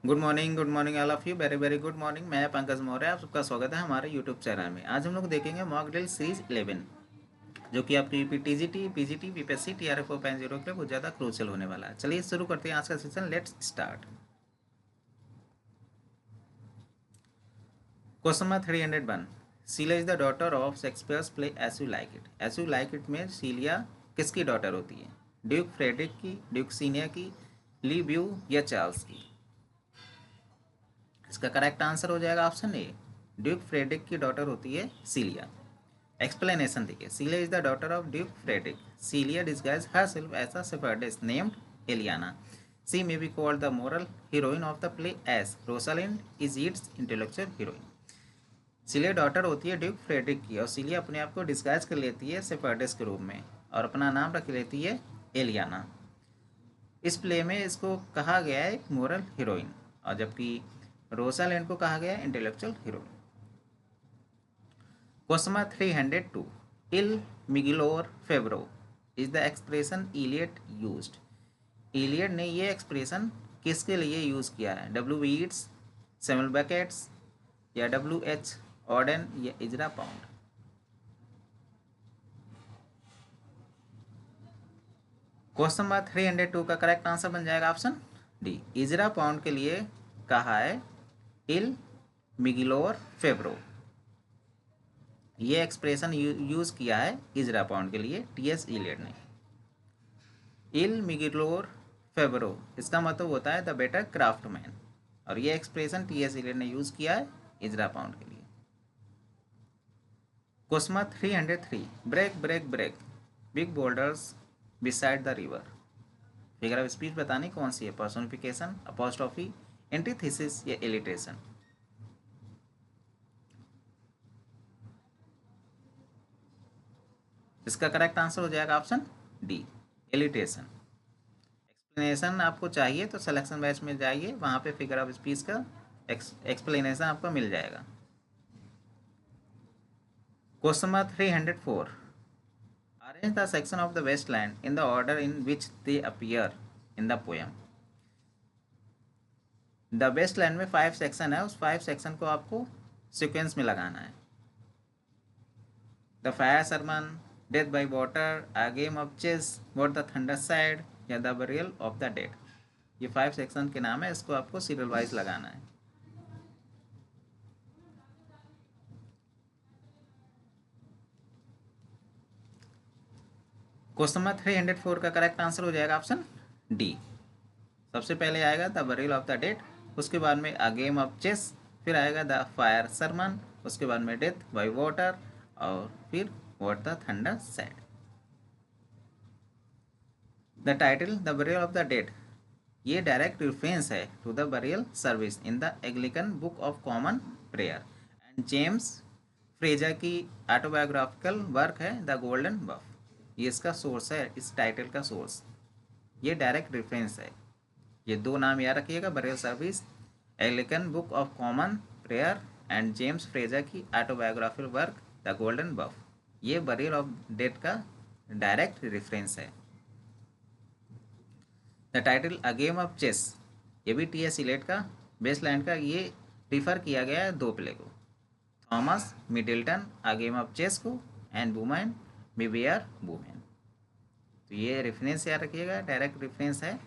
Good morning all of you. Very very good morning. मैं पंकज मौर्य, आप सबका स्वागत है हमारे यूट्यूब चैनल में। आज हम लोग देखेंगे मॉक ड्रिल सीरीज 11, जो कि आपकी टीजीटी, पीजीटी, बीपीएससी, टीआरएफ 4.0 के लिए बहुत ज़्यादा क्रूशियल होने वाला है। चलिए शुरू करते हैं आज का session. Let's start. Question number 301। Celia is the daughter of Shakespeare's play as you like it. As you like it में सीलिया किसकी डॉटर होती है? ड्यूक फ्रेडरिक की, ड्यूक सीनिया की, ली ब्यू या चार्ल्स की? इसका करेक्ट आंसर हो जाएगा ऑप्शन ए, ड्यूक फ्रेडरिक की डॉटर होती है सीलिया। एक्सप्लेनेशन देखिए, Celia is the daughter of Duke Frederick. Celia disguise herself as a shepherdess named Aliena. She may be called the moral heroine of the play as Rosalind is its intellectual heroine. Celia daughter होती है duke Frederick की, और सीलिया अपने आप को disguise कर लेती है शेफर्डेस के रूप में और अपना नाम रख लेती है एलियाना। इस प्ले में इसको कहा गया है एक मोरल हीरोइन, और जबकि रोसालैंड को कहा गया intellectual heroine. Question number 302। Il miglior fabbro is the expression Eliot used. Eliot ने ये एक्सप्रेशन किसके लिए यूज किया है? डब्ल्यू ईट्स, सैमुअल बेकेट्स या डब्ल्यू एच ऑर्डन या इजरा पाउंड? क्वेश्चन नंबर 302 का करेक्ट आंसर बन जाएगा ऑप्शन डी, इजरा पाउंड के लिए कहा है इल मिगिलोर फेब्रो। ये एक्सप्रेशन यूज किया है इजरा पाउंड के लिए टीएस इलियट ने। इल मिगिलोर फेब्रो, इसका मतलब होता है द बेटर क्राफ्टमैन, और ये एक्सप्रेशन टीएस इलियट ने यूज किया है इजरा पाउंड के लिए। Question 303। Break break break big boulders beside the river. Figure of speech बतानी कौन सी है? पर्सोनिफिकेशन, अपोस्ट्रोफी, एंटीथेसिस या एलिट्रेशन? इसका करेक्ट आंसर हो जाएगा ऑप्शन डी, एलिट्रेशन। एक्सप्लेनेशन आपको चाहिए तो सिलेक्शन बैच में जाइए, वहाँ पे फिगर ऑफ स्पीच का एक्सप्लेनेशन आपको मिल जाएगा। Question number 304। Arrange the section of the waste land in the order in which they appear in the poem. The waste land में 5 सेक्शन है, उस 5 सेक्शन को आपको सिक्वेंस में लगाना है। The fire sermon, death by water, a game of chess, what the thunder said या the burial of the dead. ये 5 सेक्शन के नाम है, इसको आपको सीरियल वाइज लगाना है। क्वेश्चन नंबर 304 का करेक्ट आंसर हो जाएगा ऑप्शन डी। सबसे पहले आएगा the burial of the dead, उसके बाद में अ गेम ऑफ चेस, फिर आएगा द फायर सरमन, उसके बाद में डेथ बाई वाटर, और फिर what the thunder said. The title the burial of the dead, ये डायरेक्ट रेफरेंस है to the burial service in the Anglican book of common prayer and James Frazer की autobiographical work है the golden bough. ये इसका source है, इस title का source, ये डायरेक्ट रेफरेंस है। ये दो नाम याद रखिएगा, burial service, Anglican book of common prayer and James Frazer की autobiographical work the golden bough. ये बरियल ऑफ डेड का डायरेक्ट रेफरेंस है। The title a game of chess, ये भी टी एस इलेट का बेसलैंड का, ये रिफर किया गया है दो प्ले को, Thomas Middleton a game of chess को एंड वुमेन बिवेयर वुमेन। तो ये रेफरेंस याद रखिएगा, डायरेक्ट रेफरेंस है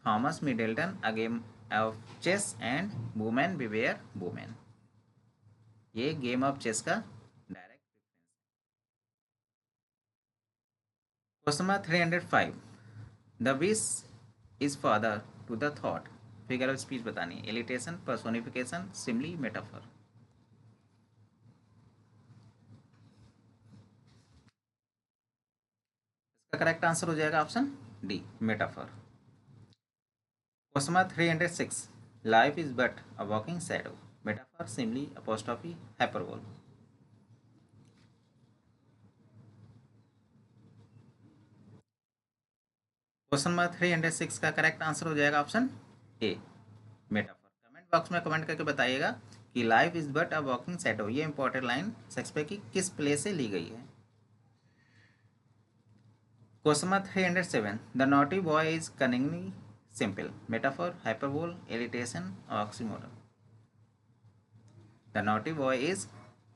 Thomas Middleton a game of chess and women beware women. ये गेम ऑफ चेस का डायरेक्ट रेफरेंस है। Question number 305। The wish is father to the thought. Figure of speech बतानी है, एलिटेशन, पर्सोनिफिकेशन, सिमली, मेटाफर? इसका correct answer हो जाएगा option D, metaphor. Question number 306। Life is but a walking shadow, metaphor, simile, apostrophe, hyperbole? Question number 306 का correct answer हो जाएगा option A, metaphor. Comment box में comment करके बताइएगा कि life is but a walking shadow, ये important line Shakespeare की किस प्ले से ली गई है। Question number 307। The naughty boy is cunningly simple, metaphor, hyperbole, alliteration, oxymoron. The naughty boy is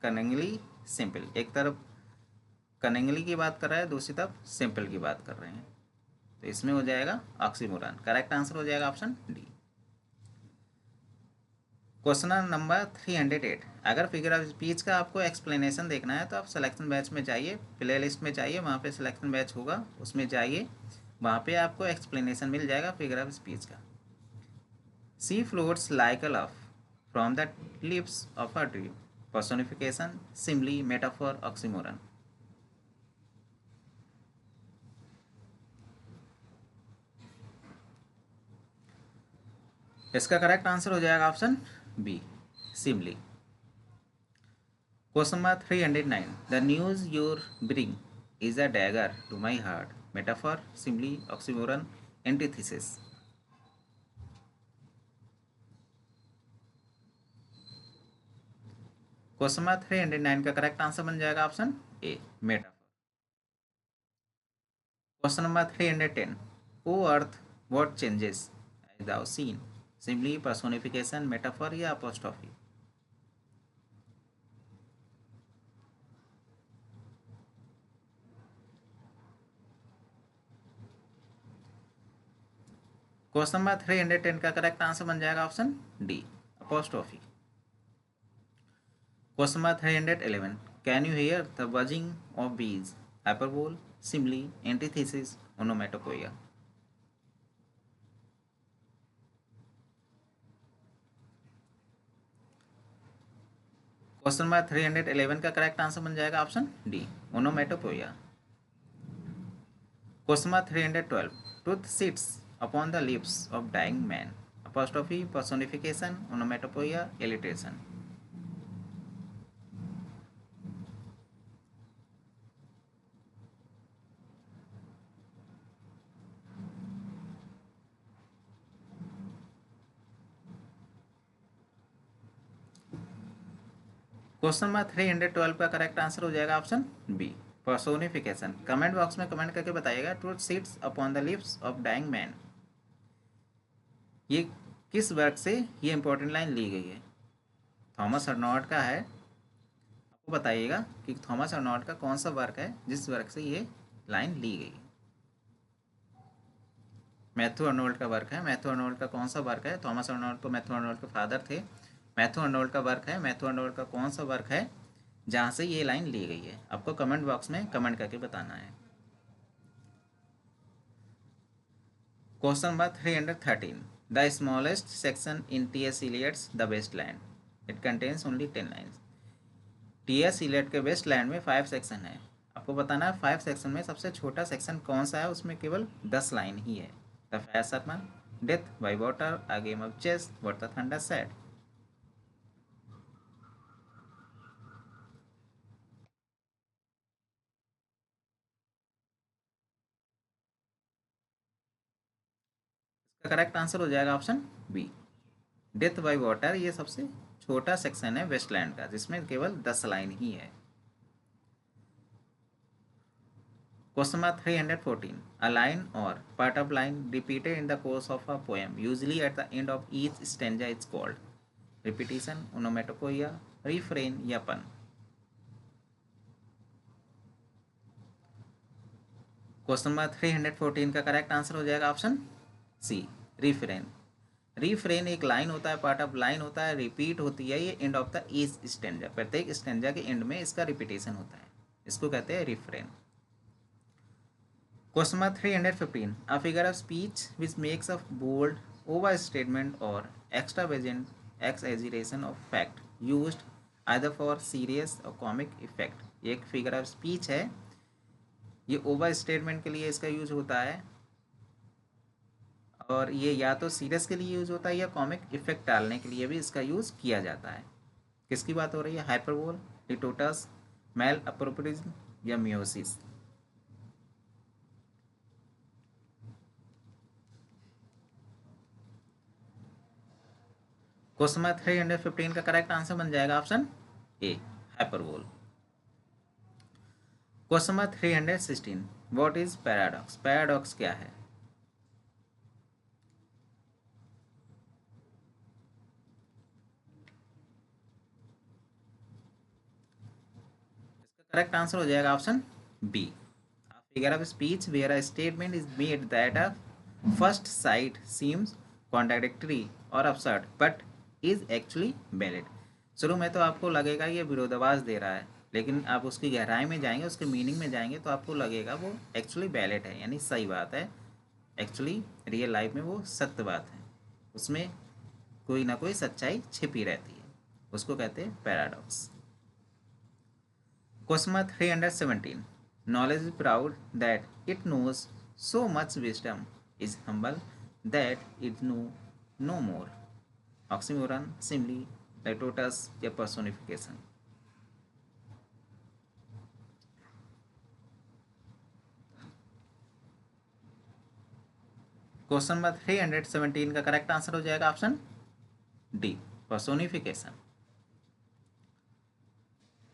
cunningly simple. एक तरफ कनिंगली की बात कर रहा है, दूसरी तरफ सिंपल की बात कर रहे हैं, तो इसमें हो जाएगा ऑक्सीमोरन। करेक्ट आंसर हो जाएगा ऑप्शन डी। Question number 308। अगर फिगर ऑफ स्पीच का आपको एक्सप्लेनेशन देखना है तो आप सिलेक्शन बैच में जाइए, प्ले लिस्ट में जाइए, वहाँ पे सिलेक्शन बैच होगा, उसमें जाइए, वहाँ पे आपको एक्सप्लेनेशन मिल जाएगा फिगर ऑफ स्पीच का। She floats like a love from the lips of a dream. Personification, simile, metaphor, oxymoron. इसका करेक्ट आंसर हो जाएगा option B, simile. Question number 309। The news your bring is a dagger to my heart. Metaphor, simile, oxymoron, antithesis. Question number 309 का correct answer बन जाएगा option A, metaphor. Question number 310। O earth what changes as thou seen. Simile, personification, metaphor या apostrophe. Question number 310 का correct answer बन जाएगा option D, apostrophe. Question number 311। Can you hear the buzzing of bees. Hyperbole, simile, antithesis, onomatopoeia. Question number 311 का correct answer बन जाएगा option D, onomatopoeia. Question number 312। Truth sits upon the lips of dying man. Apostrophe, personification, onomatopoeia, alliteration. Question number 312 का correct answer हो जाएगा option B, personification. Comment box में comment करके बताइएगा truth sits upon the lips of dying man, ये किस work से ये इंपॉर्टेंट लाइन ली गई है। थॉमस अर्नॉल्ट का है, आपको बताइएगा कि थॉमस अर्नॉल्ट का कौन सा वर्क है जिस वर्क से ये लाइन ली गई है। मैथ्यू अर्नोल्ड का वर्क है। मैथ्यू अर्नोल्ड का कौन सा वर्क है। थॉमस अर्नोल्ड तो मैथ्यू अर्नोल्ड के फादर थे। मैथ्यू अर्नोल्ड का वर्क है। मैथ्यू अर्नोल्ड का कौन सा वर्क है जहाँ से ये लाइन ली गई है, आपको कमेंट बॉक्स में कमेंट करके बताना है। Question number 313। The smallest section in T S Eliot's the waste land. It contains only 10 lines. T S Eliot के वेस्ट लैंड में 5 सेक्शन है, आपको बताना है 5 सेक्शन में सबसे छोटा सेक्शन कौन सा है, उसमें केवल 10 लाइन ही है। The fire sermon, death by water, a game of chess, what the thunder said. इसका करेक्ट आंसर हो जाएगा option B, death by water. ये सबसे छोटा सेक्शन है वेस्टलैंड का जिसमें केवल 10 लाइन ही है। Question number 314। अ लाइन और part of line repeated in the course of a poem usually at the end of each stanza is called. Repetition, ओनोमेटोपोइया, refrain या पन। क्वेश्चन नंबर 314 का करेक्ट आंसर हो जाएगा ऑप्शन सी, refrain. Refrain एक line होता है, part of line होता है, रिपीट होती है ये end of the each stanza, प्रत्येक स्टेंजा के एंड में इसका रिपीटेशन होता है, इसको कहते हैं refrain. Question number 315। A figure of speech which makes a bold over statement or extravagant exaggeration of fact used either for serious or comic effect. ये एक फिगर ऑफ स्पीच है, ये ओवर स्टेटमेंट के लिए इसका यूज होता है और ये या तो सीरियस के लिए यूज होता है या कॉमिक इफेक्ट डालने के लिए भी इसका यूज किया जाता है। किसकी बात हो रही है, हाइपरबोल, लिटोटस, मेल अप्रोप्रिज्म या मियोसिस। क्वेश्चन नंबर 315 का करेक्ट आंसर बन जाएगा option A, hyperbole. Question number 316। What is paradox. Paradox क्या है। करेक्ट आंसर हो जाएगा option B. Figure of speech where a statement is made that a first sight seems contradictory और absurd but is actually valid. शुरू में तो आपको लगेगा ये विरोधाभास दे रहा है, लेकिन आप उसकी गहराई में जाएंगे, उसके मीनिंग में जाएंगे तो आपको लगेगा वो एक्चुअली वैलिड है, यानी सही बात है। एक्चुअली रियल लाइफ में वो सत्य बात है, उसमें कोई ना कोई सच्चाई छिपी रहती है, उसको कहते हैं paradox. Question number 317, knowledge is proud that it knows so much, wisdom is humble that it know no more। Oxymoron, simile, litotes या पर्सोनिफिकेशन। क्वेश्चन नंबर 317 का करेक्ट आंसर हो जाएगा option D, personification.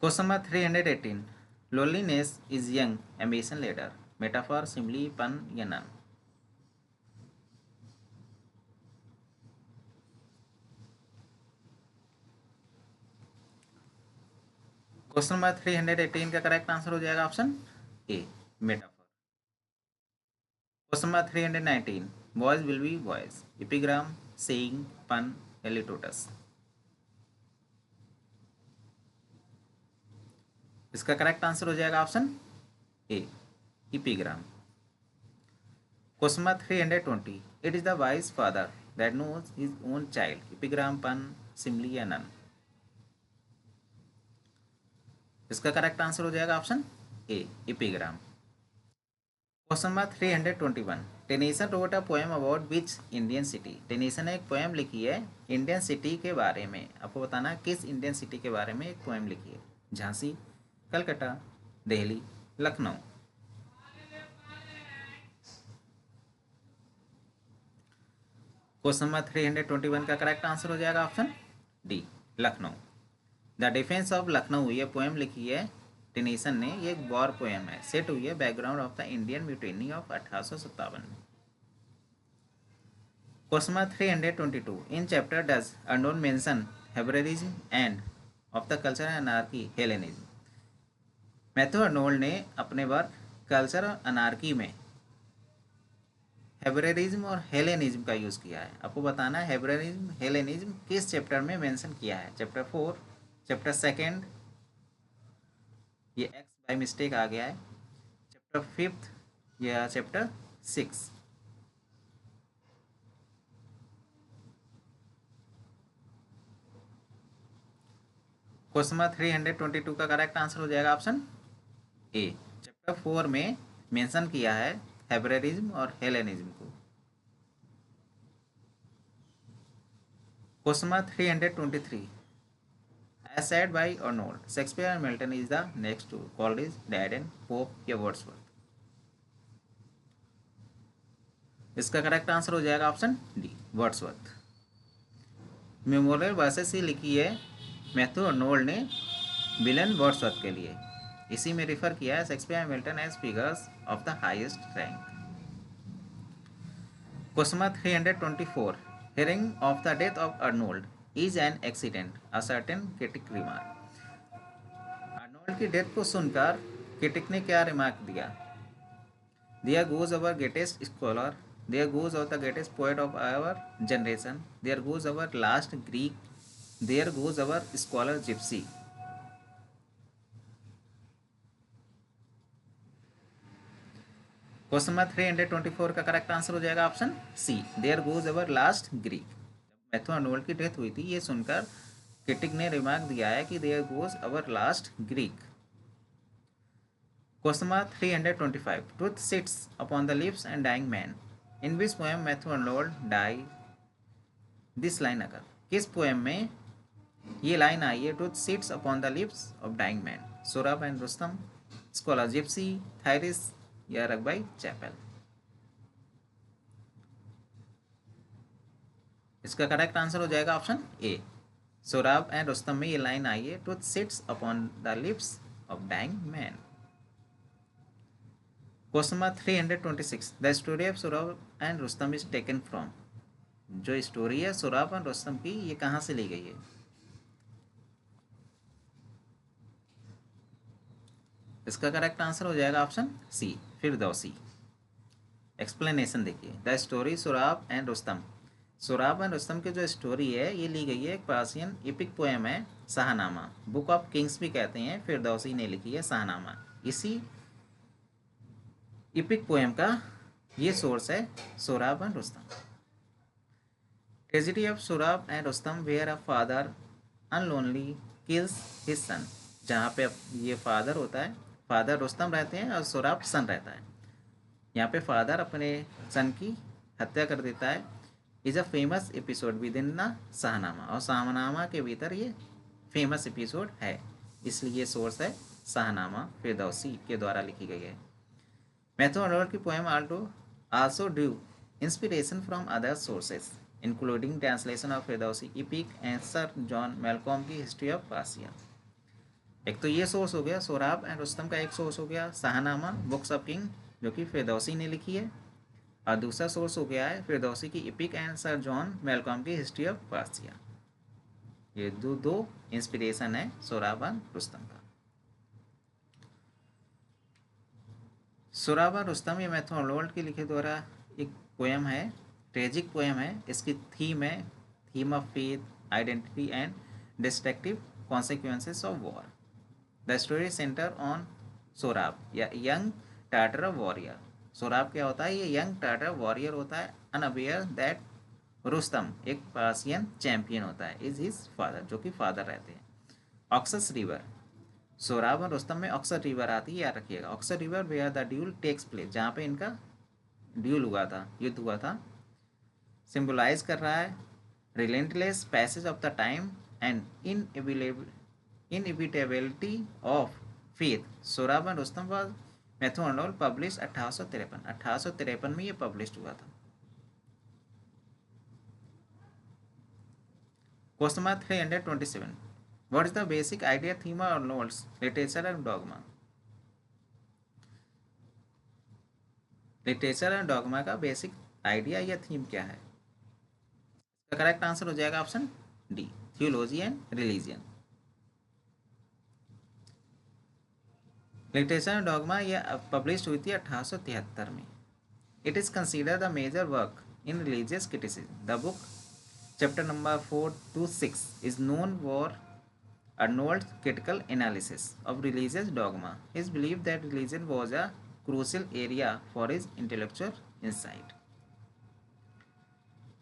Question number 318, loneliness is young ambition ladder, metaphor, simile, pun या none. Question number 318 का correct answer हो जाएगा option A, metaphor. Question number 319, boys will be boys, epigram, saying, pun या litotes. इसका correct answer हो जाएगा option A, epigram. Question number 320, it is the wise father that knows his own child, epigram, pun, simile या none. इसका correct answer हो जाएगा option A, epigram. Question number 321, Tennyson wrote a poem about which Indian city. Tennyson ने एक poem लिखी है Indian city के बारे में, आपको बताना किस इंडियन सिटी के बारे में एक पोएम लिखी है। झांसी, कलकत्ता, दिल्ली, लखनऊ। क्वेश्चन नंबर 321 का करेक्ट आंसर हो जाएगा option D, Lucknow. The defence of Lucknow, ये पोएम लिखी है टेनीसन ने, ये एक वॉर पोएम है, सेट हुई है background of the Indian mutiny of 1857 में। Question number 322, in chapter does Arnold mention Hebraism and of the culture anarchy Hellenism. Matthew Arnold ने अपने वर्क कल्चर और अनार्की में हेब्रेरिज्म और हेलेनिज्म का यूज़ किया है। आपको बताना है हेब्रेरिज्म हेलेनिज्म किस चैप्टर में मेंशन किया है, चैप्टर 4, चैप्टर 2, ये एक्स बाय मिस्टेक आ गया है, चैप्टर 5 या चैप्टर 6। क्वेश्चन नंबर 322 का करेक्ट आंसर हो जाएगा ऑप्शन ए, चैप्टर 4 में मेंशन किया है हेब्रेरिज्म और हेलेनिज्म को। Question number 323, as said by Arnold, Shakespeare and Milton is the next to Coleridge, Dryden, Pope या Wordsworth। इसका करेक्ट आंसर हो जाएगा option D, Wordsworth. Memorial verses ही लिखी है मैथ्यू अर्नोल्ड ने विलन वर्ड्सवर्थ के लिए, इसी में रिफर किया है Shakespeare and Milton as figures of the highest rank. Question number 324, hearing of the death of Arnold is an accident, a certain critic remark. Arnold की डेथ को सुनकर क्रिटिक ने क्या रिमार्क दिया, there goes our greatest scholar, there goes our the greatest poet of our generation, there goes our last Greek, there goes our scholar gypsy. Question number 324 का correct answer हो जाएगा option C, there goes our last Greek. Matthew Arnold की death हुई थी, ये सुनकर critic ने remark दिया है कि there goes our last Greek. Question number 325, truth sits upon the lips and dying man, in which poem Matthew Arnold die this line occur. किस पोएम में ये लाइन आई है, truth sits upon the lips of dying man. Sohrab and Rustum, scholar gipsy, Thyrsis या Rugby chapel. इसका correct answer हो जाएगा option A, Sohrab and Rustum में ये लाइन आई है, truth sits upon the lips of dying man. Question number 326, the story of Sohrab and Rustum is taken from. जो story है सोराब एंड रुस्तम की, ये कहाँ से ली गई है। इसका करेक्ट आंसर हो जाएगा ऑप्शन सी, फिरदौसी। एक्सप्लेनेशन देखिए, the story Surab and Rustam. Surab and Rustam की जो स्टोरी है ये ली गई है एक पर्शियन इपिक पोएम है शाहनामा, बुक ऑफ किंग्स भी कहते हैं, फिरदौसी ने लिखी है शाहनामा। इसी इपिक पोएम का ये सोर्स है Sohrab and Rustum. Tragedy of Sohrab and Rustum where a father unknowingly kills his son. जहाँ पे ये फादर होता है, फादर रुस्तम रहते हैं और सुराब सन रहता है। यहाँ पे फादर अपने सन की हत्या कर देता है। Is a famous episode with in the Shahnameh, और शाहनामा के भीतर ये फेमस एपिसोड है, इसलिए ये सोर्स है शाहनामा फिरदौसी के द्वारा लिखी गई है। मैथ्यू आर्नोल्ड की poem also Drew inspiration from other sources including translation of Firdausi EPIC and sir John Malcolm की हिस्ट्री ऑफ पर्सिया। एक तो ये सोर्स हो गया सोराब एंड रुस्तम का, एक सोर्स हो गया शाहनामा बुक्स ऑफ किंग जो कि फिरदौसी ने लिखी है, और दूसरा सोर्स हो गया है फिरदौसी की EPIC and sir John Malcolm की हिस्ट्री ऑफ पर्सिया। ये दो इंस्पिरेशन है सोराब एंड रुस्तम का। सुराबा रुस्तम ये मैथ्यू आर्नोल्ड के लिखे द्वारा एक पोएम है, ट्रेजिक पोएम है। इसकी थीम है theme of faith, identity and destructive consequences of war. The story centre on Sorab या यंग टार्टर वॉरियर। सोराब क्या होता है, ये यंग टार्टर वॉरियर होता है, अनअवेयर दैट रुस्तम एक पर्शियन चैंपियन होता है, इज हिज फादर, जो कि फादर रहते हैं। ऑक्सस रिवर, सोराब और रुस्तम में ऑक्सर रिवर आती है, याद रखिएगा। Oxus river where the duel takes place, जहाँ पे इनका ड्यूल हुआ था, युद्ध हुआ था, सिंबलाइज कर रहा है relentless passage of the time and inevitability of faith. Sorab and Rustam was Matthew Arnold publish 1853 में ये पब्लिश हुआ था। Question number 327, what is the basic idea theme of Arnold's literature and dogma? Literature and dogma का basic idea या theme क्या है? इसका correct answer हो जाएगा option D, theology and religion. Literature and dogma ये पब्लिश हुई थी 1873 में। It is consider the major work in religious criticism. The book chapter number 4 to 6 is known for Arnold's critical analysis of religious dogma. His belief that religion was a crucial area for his intellectual insight.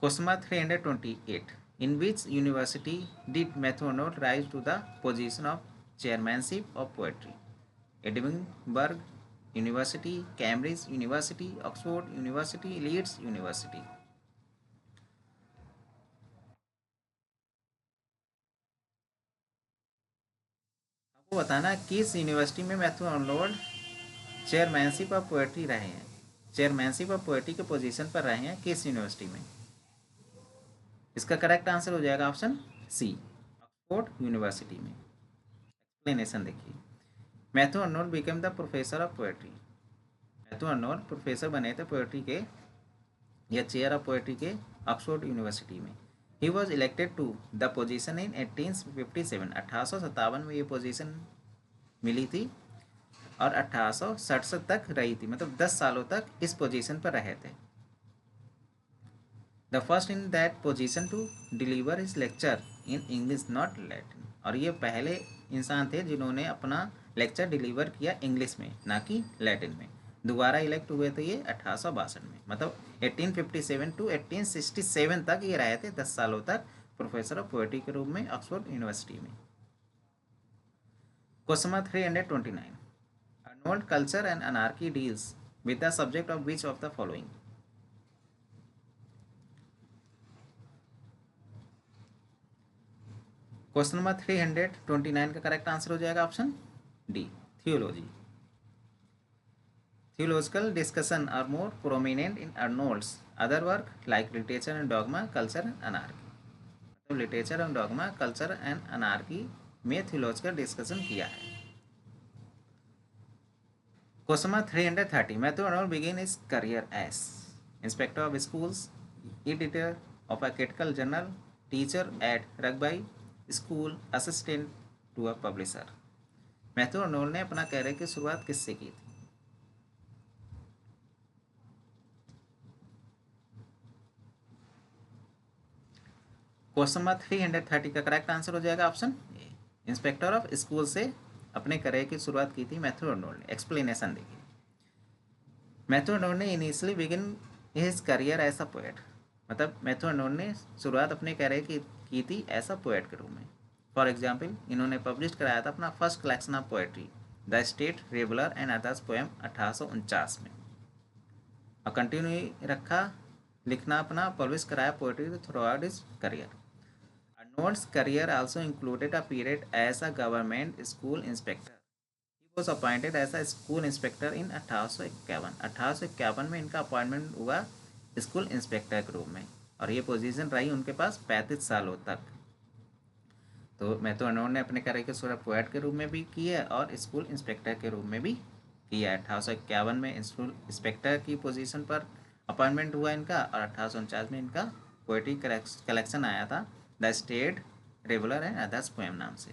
Question number 328. In which university did Matthew Arnold rise to the position of chairmanship of poetry? Edinburgh University, Cambridge University, Oxford University, Leeds University. आपको बताना किस university में Matthew Arnold chairmanship of poetry रहे हैं, chairmanship of poetry के position पर रहे हैं, किस यूनिवर्सिटी में? इसका करेक्ट आंसर हो जाएगा ऑप्शन सी, ऑक्सफोर्ड यूनिवर्सिटी में। एक्सप्लेनेशन देखिए, Matthew Arnold became the professor of poetry. Matthew Arnold professor बने थे पोएट्री के या चेयर ऑफ पोएट्री के ऑक्सफोर्ड यूनिवर्सिटी में। He was elected to the position in 1857, 1857 में ये पोजीशन मिली थी और 1867 तक रही थी, मतलब 10 सालों तक इस पोजीशन पर रहे थे। The first in that position to deliver his lecture in English not Latin, और ये पहले इंसान थे जिन्होंने अपना लेक्चर डिलीवर किया इंग्लिश में, ना कि लैटिन में। दोबारा इलेक्ट हुए थे ये 1862 में, मतलब 1857 to 1867 तक ये रहे थे, 10 सालों तक प्रोफेसर ऑफ पोएट्री के रूप में ऑक्सफोर्ड यूनिवर्सिटी में। Question number 329, Arnold Culture and Anarchy deals with the subject of which of the following? Question number 329 का करेक्ट आंसर हो जाएगा option D, theology. Theological discussion are more prominent in Arnold's other work like Literature and Dogma, Culture and Anarchy. तो literature and dogma, culture and anarchy में theological discussion किया है। Question number 330, Matthew Arnold began his career as inspector of schools, editor of a critical journal, teacher at Rugby school, assistant to a publisher. Matthew Arnold ने अपना career की शुरुआत किससे की थी? क्वेश्चन नंबर 330 का करेक्ट आंसर हो जाएगा option A, inspector of school से अपने करियर की शुरुआत की थी मैथ्यू अर्नोल्ड ने। एक्सप्लेनेशन देखिए, मैथ्यू अर्नोल्ड ने initially begin his career as a poet, मतलब मैथ्यू अर्नोल्ड ने शुरुआत अपने करियर की थी एज अ पोएट के रूप में। फॉर एग्जाम्पल, इन्होंने पब्लिश कराया था अपना first collection of poetry the state regular and others poem 1849 में, और कंटिन्यू रखा लिखना अपना, पब्लिश कराया poetry through out his career. Arnold's career also included a period as a government school inspector. He was appointed as a school inspector in 1851। 1851 में इनका appointment हुआ school inspector के रूप में, और ये पोजीशन रही उनके पास 35 सालों तक। तो मैथ्यू अर्नोल्ड ने अपने करियर की शुरुआत पोएट के रूप में भी की है और स्कूल इंस्पेक्टर के रूप में भी किया है। 1851 में स्कूल इंस्पेक्टर की पोजीशन पर अपॉइंटमेंट हुआ इनका, और 1849 में इनका पोएट्री कलेक्शन आया था the state regular and others poem नाम से।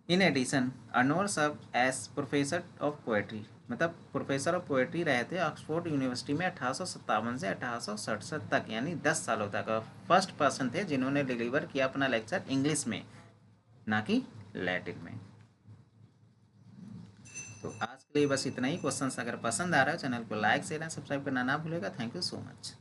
In addition Arnold serve as professor of poetry, मतलब प्रोफेसर ऑफ पोएट्री रहे थे ऑक्सफोर्ड यूनिवर्सिटी में 1857 से 1867 तक, यानी 10 सालों तक। और फर्स्ट पर्सन थे जिन्होंने डिलीवर किया अपना लेक्चर इंग्लिश में, ना कि लैटिन में। तो आज के लिए बस इतना ही। क्वेश्चन अगर पसंद आ रहा है चैनल को लाइक शेयर एंड सब्सक्राइब करना ना भूलेगा। Thank you so much.